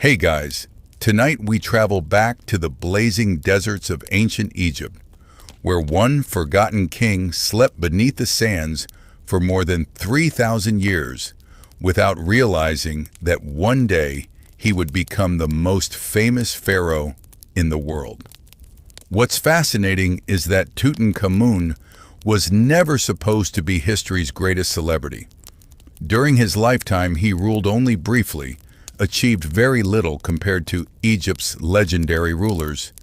Hey guys, tonight we travel back to the blazing deserts of ancient Egypt, where one forgotten king slept beneath the sands for more than 3,000 years without realizing that one day he would become the most famous pharaoh in the world. What's fascinating is that Tutankhamun was never supposed to be history's greatest celebrity. During his lifetime, he ruled only briefly, achieved very little compared to Egypt's legendary rulers,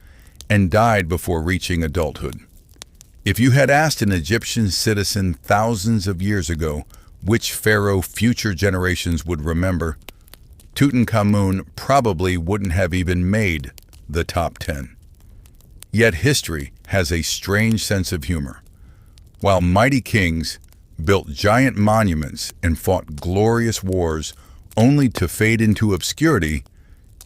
and died before reaching adulthood. If you had asked an Egyptian citizen thousands of years ago which pharaoh future generations would remember, Tutankhamun probably wouldn't have even made the top 10. Yet history has a strange sense of humor. While mighty kings built giant monuments and fought glorious wars only to fade into obscurity,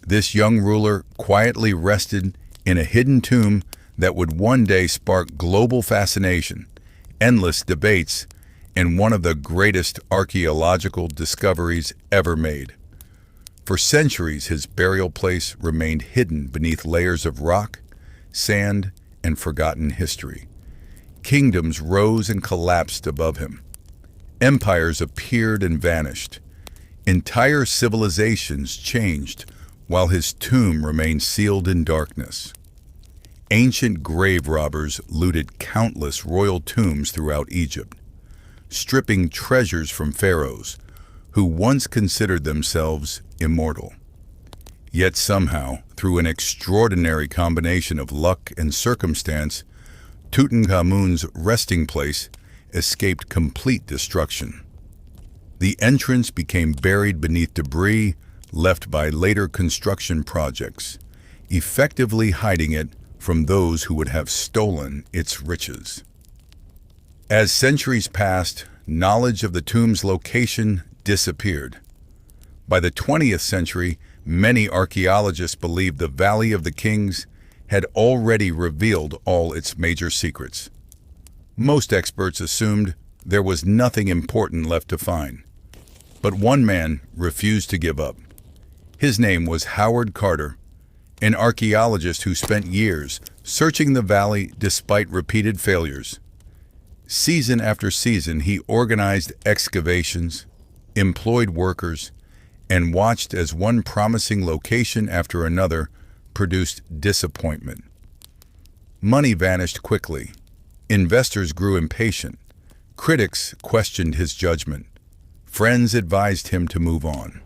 this young ruler quietly rested in a hidden tomb that would one day spark global fascination, endless debates, and one of the greatest archaeological discoveries ever made. For centuries, his burial place remained hidden beneath layers of rock, sand, and forgotten history. Kingdoms rose and collapsed above him. Empires appeared and vanished. Entire civilizations changed while his tomb remained sealed in darkness. Ancient grave robbers looted countless royal tombs throughout Egypt, stripping treasures from pharaohs who once considered themselves immortal. Yet somehow, through an extraordinary combination of luck and circumstance, Tutankhamun's resting place escaped complete destruction. The entrance became buried beneath debris left by later construction projects, effectively hiding it from those who would have stolen its riches. As centuries passed, knowledge of the tomb's location disappeared. By the 20th century, many archaeologists believed the Valley of the Kings had already revealed all its major secrets. Most experts assumed there was nothing important left to find. But one man refused to give up. His name was Howard Carter, an archaeologist who spent years searching the valley despite repeated failures. Season after season, he organized excavations, employed workers, and watched as one promising location after another produced disappointment. Money vanished quickly. Investors grew impatient. Critics questioned his judgment. Friends advised him to move on.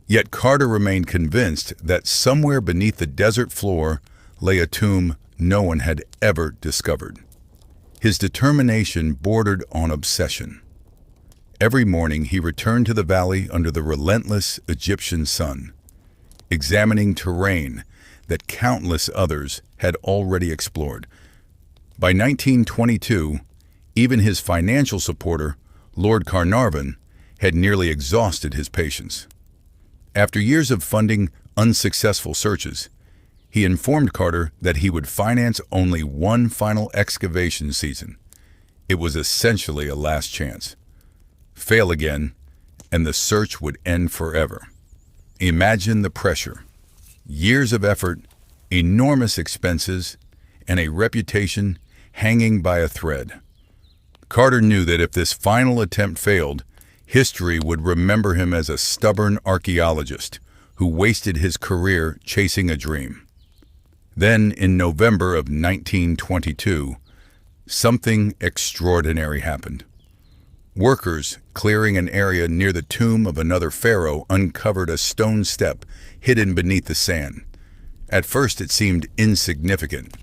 Yet Carter remained convinced that somewhere beneath the desert floor lay a tomb no one had ever discovered. His determination bordered on obsession. Every morning he returned to the valley under the relentless Egyptian sun, examining terrain that countless others had already explored. By 1922, even his financial supporter, Lord Carnarvon, had nearly exhausted his patience. After years of funding unsuccessful searches, he informed Carter that he would finance only one final excavation season. It was essentially a last chance. Fail again, and the search would end forever. Imagine the pressure. Years of effort, enormous expenses, and a reputation hanging by a thread. Carter knew that if this final attempt failed, history would remember him as a stubborn archaeologist who wasted his career chasing a dream. Then, in November of 1922, something extraordinary happened. Workers clearing an area near the tomb of another pharaoh uncovered a stone step hidden beneath the sand. At first it seemed insignificant.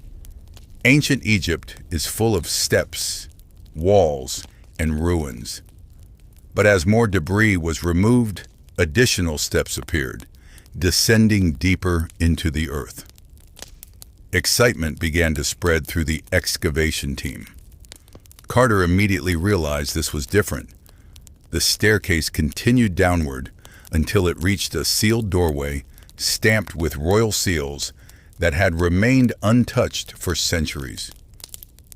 Ancient Egypt is full of steps, walls, and ruins. But as more debris was removed, additional steps appeared, descending deeper into the earth. Excitement began to spread through the excavation team. Carter immediately realized this was different. The staircase continued downward until it reached a sealed doorway stamped with royal seals that had remained untouched for centuries.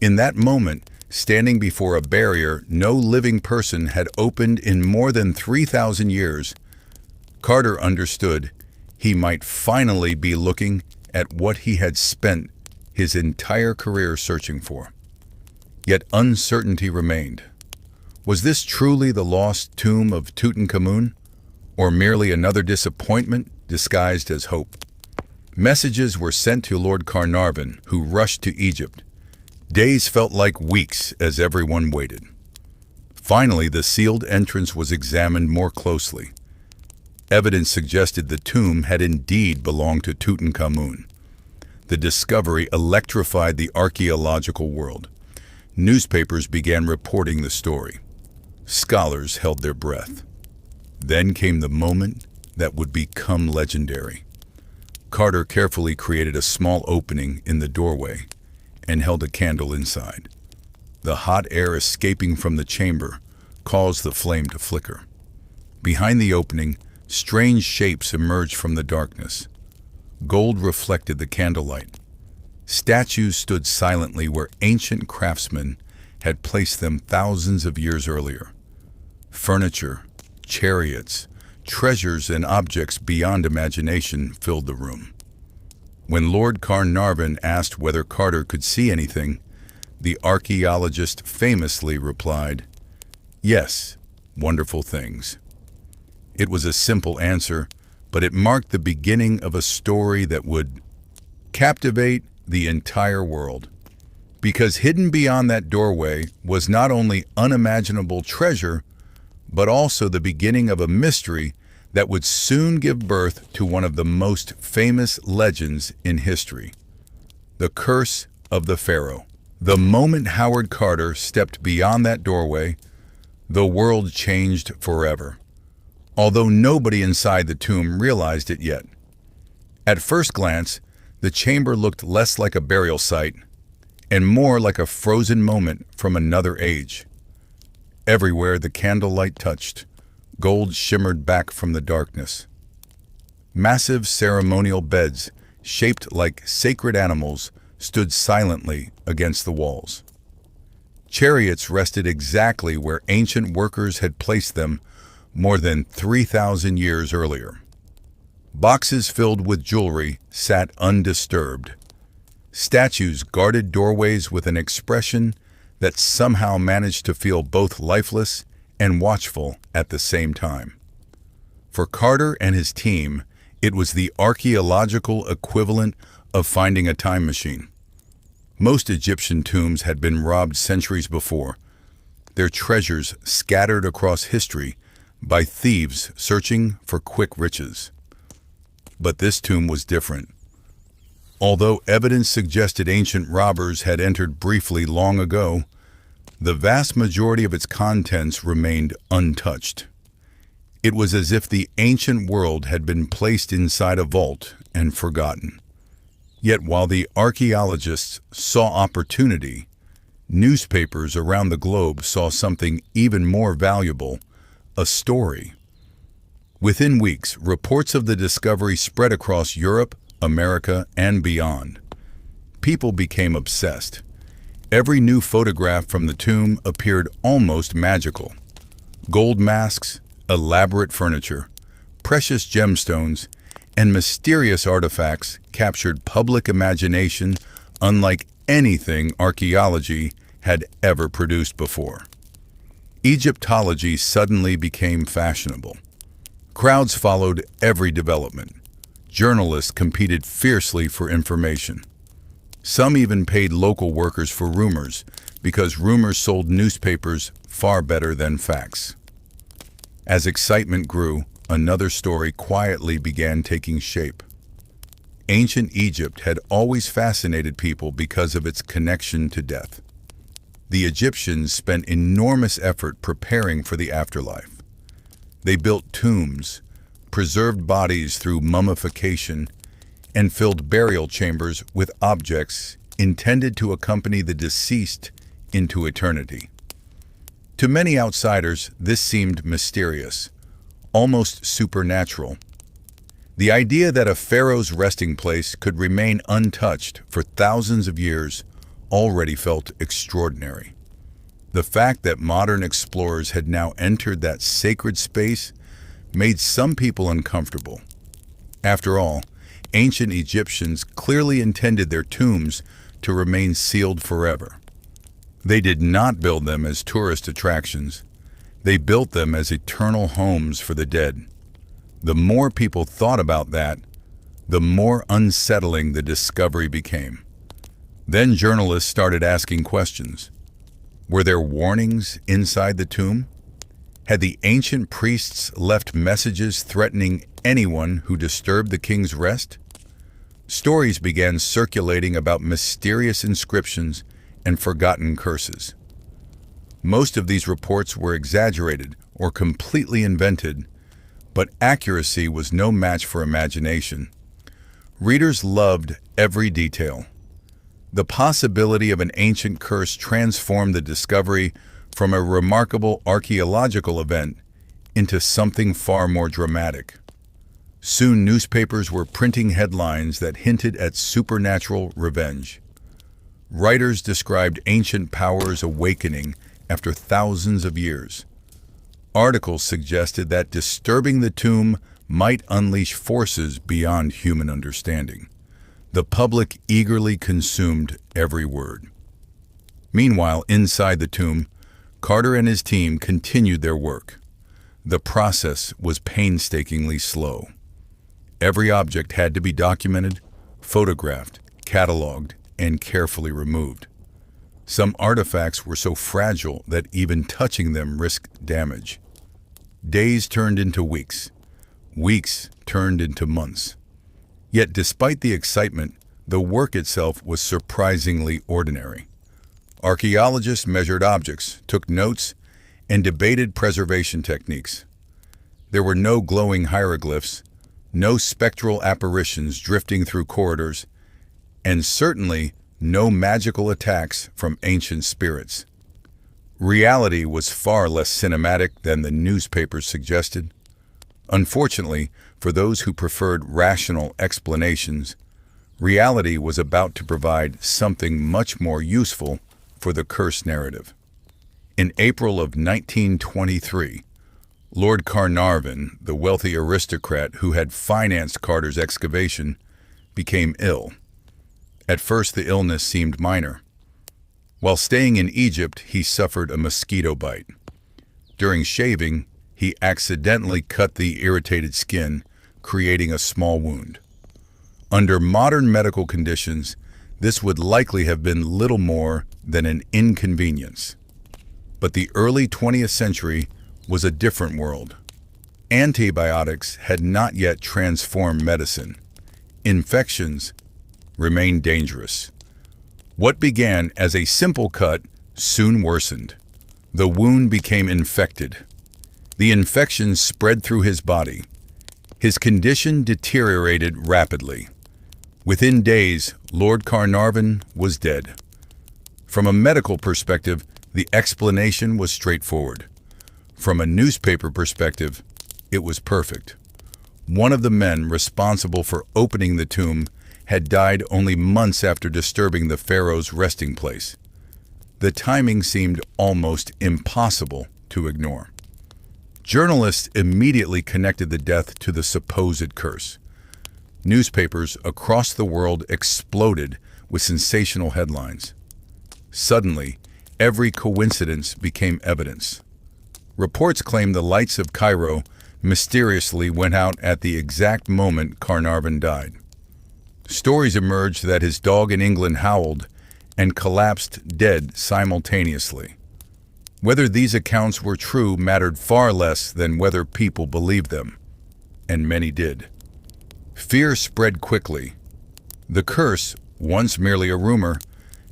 In that moment, standing before a barrier no living person had opened in more than 3,000 years, Carter understood he might finally be looking at what he had spent his entire career searching for. Yet uncertainty remained. Was this truly the lost tomb of Tutankhamun, or merely another disappointment disguised as hope? Messages were sent to Lord Carnarvon, who rushed to Egypt. Days felt like weeks as everyone waited. Finally, the sealed entrance was examined more closely. Evidence suggested the tomb had indeed belonged to Tutankhamun. The discovery electrified the archaeological world. Newspapers began reporting the story. Scholars held their breath. Then came the moment that would become legendary. Carter carefully created a small opening in the doorway and held a candle inside. The hot air escaping from the chamber caused the flame to flicker. Behind the opening, strange shapes emerged from the darkness. Gold reflected the candlelight. Statues stood silently where ancient craftsmen had placed them thousands of years earlier. Furniture, chariots, treasures, and objects beyond imagination filled the room. When Lord Carnarvon asked whether Carter could see anything, the archaeologist famously replied, "Yes, wonderful things." It was a simple answer, but it marked the beginning of a story that would captivate the entire world. Because hidden beyond that doorway was not only unimaginable treasure, but also the beginning of a mystery that would soon give birth to one of the most famous legends in history: the Curse of the Pharaoh. The moment Howard Carter stepped beyond that doorway, the world changed forever, although nobody inside the tomb realized it yet. At first glance, the chamber looked less like a burial site and more like a frozen moment from another age. Everywhere the candlelight touched, gold shimmered back from the darkness. Massive ceremonial beds, shaped like sacred animals, stood silently against the walls. Chariots rested exactly where ancient workers had placed them more than 3,000 years earlier. Boxes filled with jewelry sat undisturbed. Statues guarded doorways with an expression that somehow managed to feel both lifeless and watchful at the same time. For Carter and his team, it was the archaeological equivalent of finding a time machine. Most Egyptian tombs had been robbed centuries before, their treasures scattered across history by thieves searching for quick riches. But this tomb was different. Although evidence suggested ancient robbers had entered briefly long ago, the vast majority of its contents remained untouched. It was as if the ancient world had been placed inside a vault and forgotten. Yet while the archaeologists saw opportunity, newspapers around the globe saw something even more valuable: a story. Within weeks, reports of the discovery spread across Europe, America, and beyond. People became obsessed. Every new photograph from the tomb appeared almost magical. Gold masks, elaborate furniture, precious gemstones, and mysterious artifacts captured public imagination unlike anything archaeology had ever produced before. Egyptology suddenly became fashionable. Crowds followed every development. Journalists competed fiercely for information. Some even paid local workers for rumors, because rumors sold newspapers far better than facts. As excitement grew, another story quietly began taking shape. Ancient Egypt had always fascinated people because of its connection to death. The Egyptians spent enormous effort preparing for the afterlife. They built tombs, preserved bodies through mummification, and filled burial chambers with objects intended to accompany the deceased into eternity. To many outsiders, this seemed mysterious, almost supernatural. The idea that a pharaoh's resting place could remain untouched for thousands of years already felt extraordinary. The fact that modern explorers had now entered that sacred space made some people uncomfortable. After all, ancient Egyptians clearly intended their tombs to remain sealed forever. They did not build them as tourist attractions. They built them as eternal homes for the dead. The more people thought about that, the more unsettling the discovery became. Then journalists started asking questions. Were there warnings inside the tomb? Had the ancient priests left messages threatening anyone who disturbed the king's rest? Stories began circulating about mysterious inscriptions and forgotten curses. Most of these reports were exaggerated or completely invented, but accuracy was no match for imagination. Readers loved every detail. The possibility of an ancient curse transformed the discovery from a remarkable archaeological event into something far more dramatic. Soon newspapers were printing headlines that hinted at supernatural revenge. Writers described ancient powers awakening after thousands of years. Articles suggested that disturbing the tomb might unleash forces beyond human understanding. The public eagerly consumed every word. Meanwhile, inside the tomb, Carter and his team continued their work. The process was painstakingly slow. Every object had to be documented, photographed, cataloged, and carefully removed. Some artifacts were so fragile that even touching them risked damage. Days turned into weeks. Weeks turned into months. Yet despite the excitement, the work itself was surprisingly ordinary. Archaeologists measured objects, took notes, and debated preservation techniques. There were no glowing hieroglyphs, no spectral apparitions drifting through corridors, and certainly no magical attacks from ancient spirits. Reality was far less cinematic than the newspapers suggested. Unfortunately, for those who preferred rational explanations, reality was about to provide something much more useful for the curse narrative. In April of 1923, Lord Carnarvon, the wealthy aristocrat who had financed Carter's excavation, became ill. At first, the illness seemed minor. While staying in Egypt, he suffered a mosquito bite. During shaving, he accidentally cut the irritated skin, creating a small wound. Under modern medical conditions, this would likely have been little more than an inconvenience. But the early 20th century was a different world. Antibiotics had not yet transformed medicine. Infections remained dangerous. What began as a simple cut soon worsened. The wound became infected. The infection spread through his body. His condition deteriorated rapidly. Within days, Lord Carnarvon was dead. From a medical perspective, the explanation was straightforward. From a newspaper perspective, it was perfect. One of the men responsible for opening the tomb had died only months after disturbing the pharaoh's resting place. The timing seemed almost impossible to ignore. Journalists immediately connected the death to the supposed curse. Newspapers across the world exploded with sensational headlines. Suddenly, every coincidence became evidence. Reports claimed the lights of Cairo mysteriously went out at the exact moment Carnarvon died. Stories emerged that his dog in England howled and collapsed dead simultaneously. Whether these accounts were true mattered far less than whether people believed them, and many did. Fear spread quickly. The curse, once merely a rumor,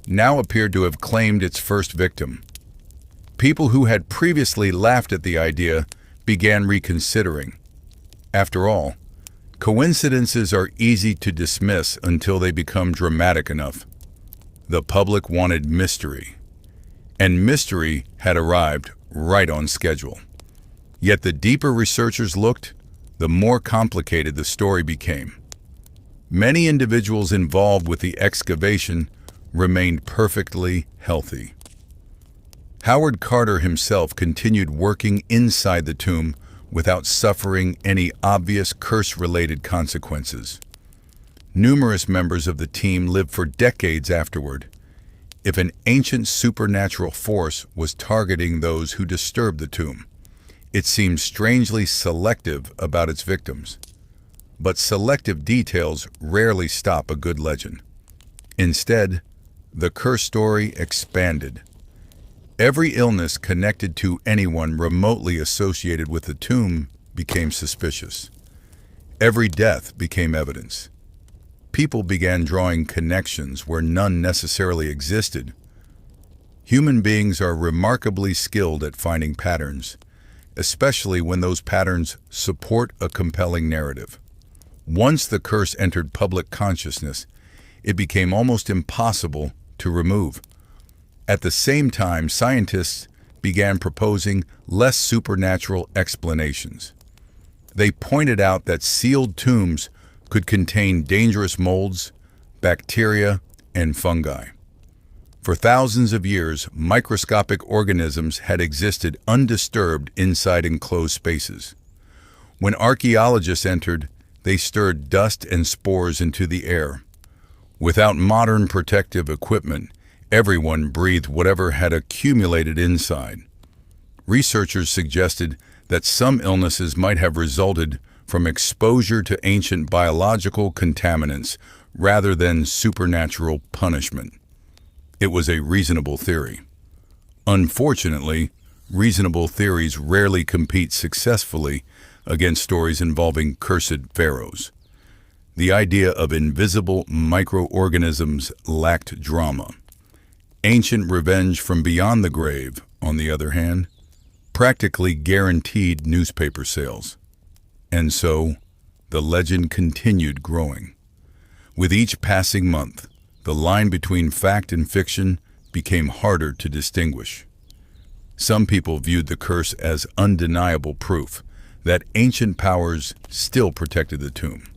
now appeared to have claimed its first victim. People who had previously laughed at the idea began reconsidering. After all, coincidences are easy to dismiss until they become dramatic enough. The public wanted mystery, and mystery had arrived right on schedule. Yet the deeper researchers looked, the more complicated the story became. Many individuals involved with the excavation remained perfectly healthy. Howard Carter himself continued working inside the tomb without suffering any obvious curse-related consequences. Numerous members of the team lived for decades afterward. If an ancient supernatural force was targeting those who disturbed the tomb, it seemed strangely selective about its victims. But selective details rarely stop a good legend. Instead, the curse story expanded. Every illness connected to anyone remotely associated with the tomb became suspicious. Every death became evidence. People began drawing connections where none necessarily existed. Human beings are remarkably skilled at finding patterns, especially when those patterns support a compelling narrative. Once the curse entered public consciousness, it became almost impossible to remove. At the same time, scientists began proposing less supernatural explanations. They pointed out that sealed tombs could contain dangerous molds, bacteria, and fungi. For thousands of years, microscopic organisms had existed undisturbed inside enclosed spaces. When archaeologists entered, they stirred dust and spores into the air. Without modern protective equipment, everyone breathed whatever had accumulated inside. Researchers suggested that some illnesses might have resulted from exposure to ancient biological contaminants rather than supernatural punishment. It was a reasonable theory. Unfortunately, reasonable theories rarely compete successfully against stories involving cursed pharaohs. The idea of invisible microorganisms lacked drama. Ancient revenge from beyond the grave, on the other hand, practically guaranteed newspaper sales. And so, the legend continued growing. With each passing month, the line between fact and fiction became harder to distinguish. Some people viewed the curse as undeniable proof that ancient powers still protected the tomb.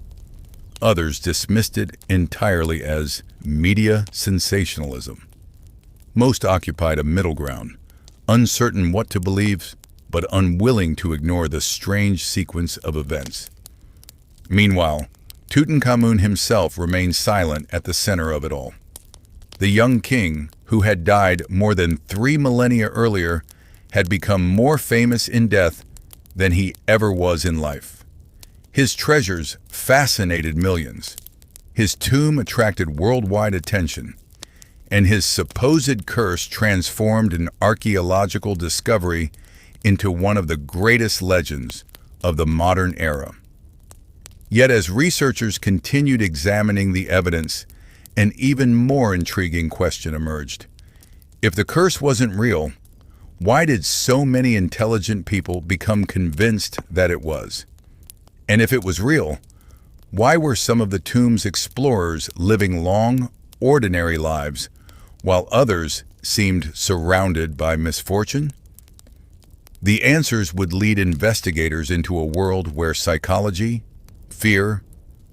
Others dismissed it entirely as media sensationalism. Most occupied a middle ground, uncertain what to believe, but unwilling to ignore the strange sequence of events. Meanwhile, Tutankhamun himself remained silent at the center of it all. The young king, who had died more than 3 millennia earlier, had become more famous in death than he ever was in life. His treasures fascinated millions. His tomb attracted worldwide attention, and his supposed curse transformed an archaeological discovery into one of the greatest legends of the modern era. Yet as researchers continued examining the evidence, an even more intriguing question emerged. If the curse wasn't real, why did so many intelligent people become convinced that it was? And if it was real, why were some of the tomb's explorers living long, ordinary lives, while others seemed surrounded by misfortune? The answers would lead investigators into a world where psychology, fear,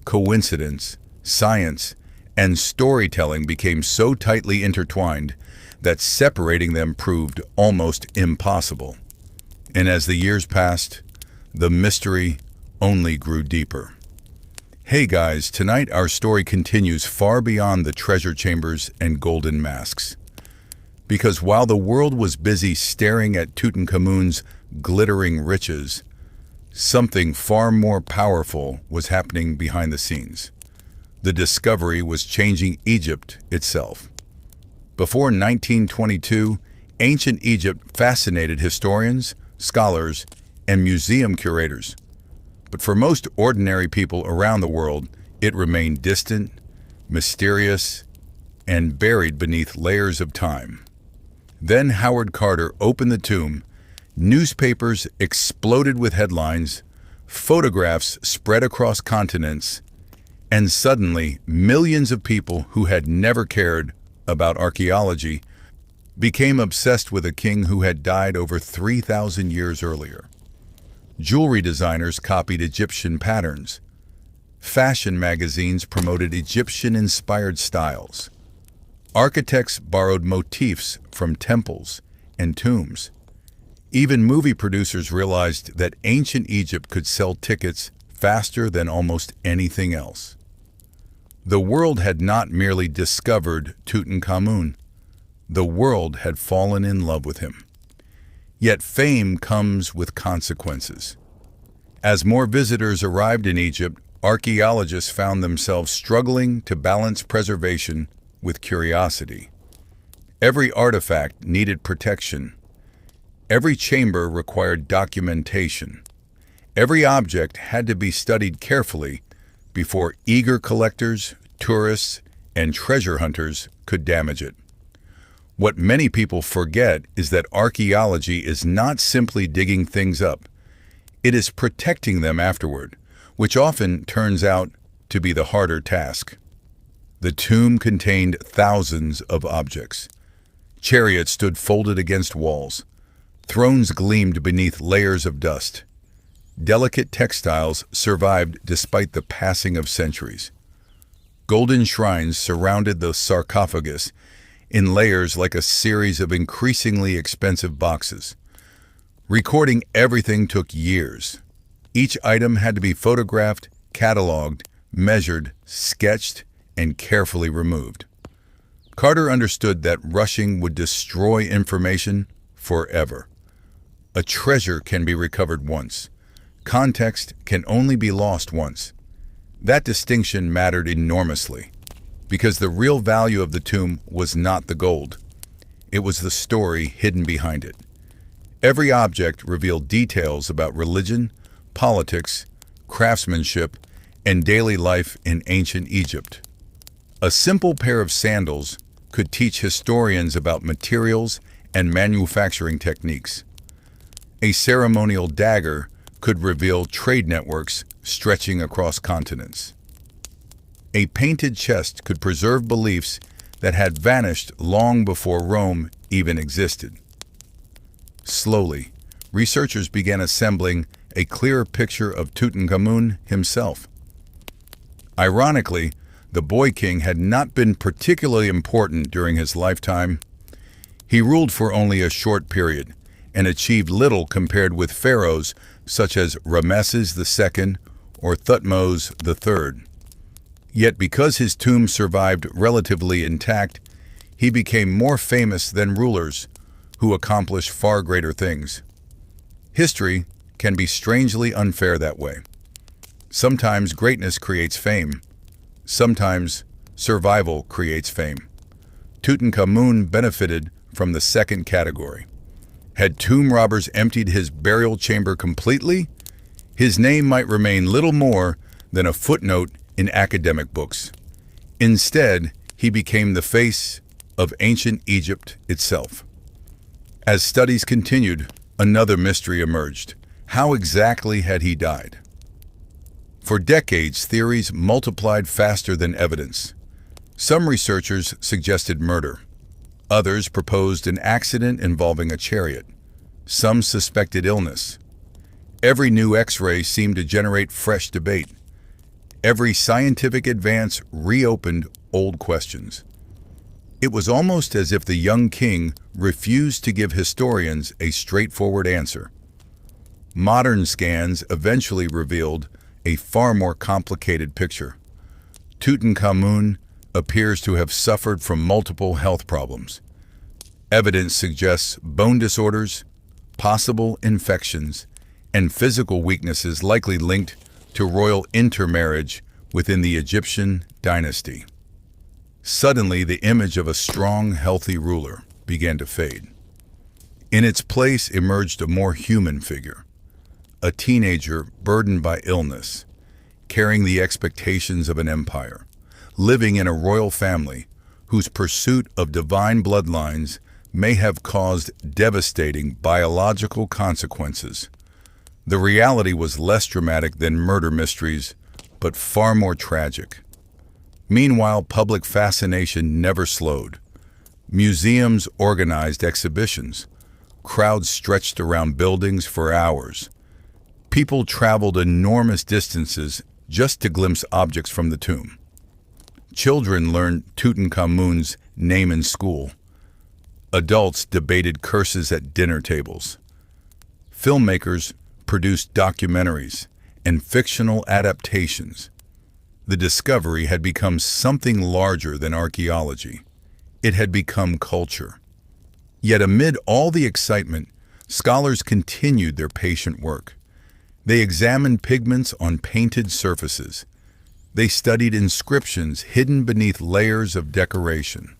coincidence, science, and storytelling became so tightly intertwined that separating them proved almost impossible. And as the years passed, the mystery only grew deeper. Hey guys, tonight our story continues far beyond the treasure chambers and golden masks. Because while the world was busy staring at Tutankhamun's glittering riches, something far more powerful was happening behind the scenes. The discovery was changing Egypt itself. Before 1922, ancient Egypt fascinated historians, scholars, and museum curators. But for most ordinary people around the world, it remained distant, mysterious, and buried beneath layers of time. Then Howard Carter opened the tomb, newspapers exploded with headlines, photographs spread across continents, and suddenly millions of people who had never cared about archaeology became obsessed with a king who had died over 3,000 years earlier. Jewelry designers copied Egyptian patterns. Fashion magazines promoted Egyptian-inspired styles. Architects borrowed motifs from temples and tombs. Even movie producers realized that ancient Egypt could sell tickets faster than almost anything else. The world had not merely discovered Tutankhamun. The world had fallen in love with him. Yet fame comes with consequences. As more visitors arrived in Egypt, archaeologists found themselves struggling to balance preservation with curiosity. Every artifact needed protection. Every chamber required documentation. Every object had to be studied carefully before eager collectors, tourists, and treasure hunters could damage it. What many people forget is that archaeology is not simply digging things up. It is protecting them afterward, which often turns out to be the harder task. The tomb contained thousands of objects. Chariots stood folded against walls. Thrones gleamed beneath layers of dust. Delicate textiles survived despite the passing of centuries. Golden shrines surrounded the sarcophagus in layers like a series of increasingly expensive boxes. Recording everything took years. Each item had to be photographed, cataloged, measured, sketched, and carefully removed. Carter understood that rushing would destroy information forever. A treasure can be recovered once. Context can only be lost once. That distinction mattered enormously, because the real value of the tomb was not the gold. It was the story hidden behind it. Every object revealed details about religion, politics, craftsmanship, and daily life in ancient Egypt. A simple pair of sandals could teach historians about materials and manufacturing techniques. A ceremonial dagger could reveal trade networks stretching across continents. A painted chest could preserve beliefs that had vanished long before Rome even existed. Slowly, researchers began assembling a clearer picture of Tutankhamun himself. Ironically, the boy king had not been particularly important during his lifetime. He ruled for only a short period and achieved little compared with pharaohs such as Ramesses II or Thutmose III. Yet because his tomb survived relatively intact, he became more famous than rulers who accomplished far greater things. History can be strangely unfair that way. Sometimes greatness creates fame. Sometimes survival creates fame. Tutankhamun benefited from the second category. Had tomb robbers emptied his burial chamber completely, his name might remain little more than a footnote in academic books. Instead, he became the face of ancient Egypt itself. As studies continued, another mystery emerged. How exactly had he died? For decades, theories multiplied faster than evidence. Some researchers suggested murder. Others proposed an accident involving a chariot. Some suspected illness. Every new X-ray seemed to generate fresh debate. Every scientific advance reopened old questions. It was almost as if the young king refused to give historians a straightforward answer. Modern scans eventually revealed a far more complicated picture. Tutankhamun appears to have suffered from multiple health problems. Evidence suggests bone disorders, possible infections, and physical weaknesses likely linked to royal intermarriage within the Egyptian dynasty. Suddenly, the image of a strong, healthy ruler began to fade. In its place emerged a more human figure, a teenager burdened by illness, carrying the expectations of an empire, living in a royal family whose pursuit of divine bloodlines may have caused devastating biological consequences. The reality was less dramatic than murder mysteries, but far more tragic. Meanwhile, public fascination never slowed. Museums organized exhibitions. Crowds stretched around buildings for hours. People traveled enormous distances just to glimpse objects from the tomb. Children learned Tutankhamun's name in school. Adults debated curses at dinner tables. Filmmakers produced documentaries and fictional adaptations. The discovery had become something larger than archaeology. It had become culture. Yet amid all the excitement, scholars continued their patient work. They examined pigments on painted surfaces. They studied inscriptions hidden beneath layers of decoration.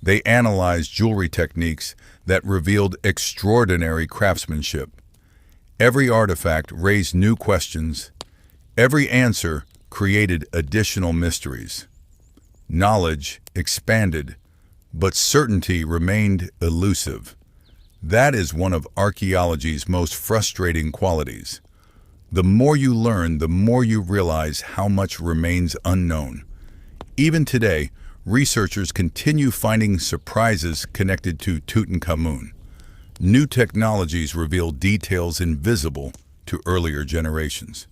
They analyzed jewelry techniques that revealed extraordinary craftsmanship. Every artifact raised new questions. Every answer created additional mysteries. Knowledge expanded, but certainty remained elusive. That is one of archaeology's most frustrating qualities. The more you learn, the more you realize how much remains unknown. Even today, researchers continue finding surprises connected to Tutankhamun. New technologies reveal details invisible to earlier generations.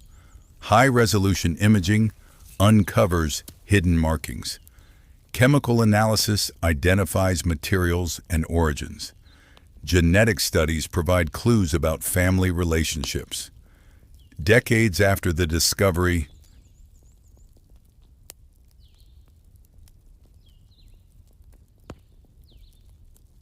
High-resolution imaging uncovers hidden markings. Chemical analysis identifies materials and origins. Genetic studies provide clues about family relationships. Decades after the discovery,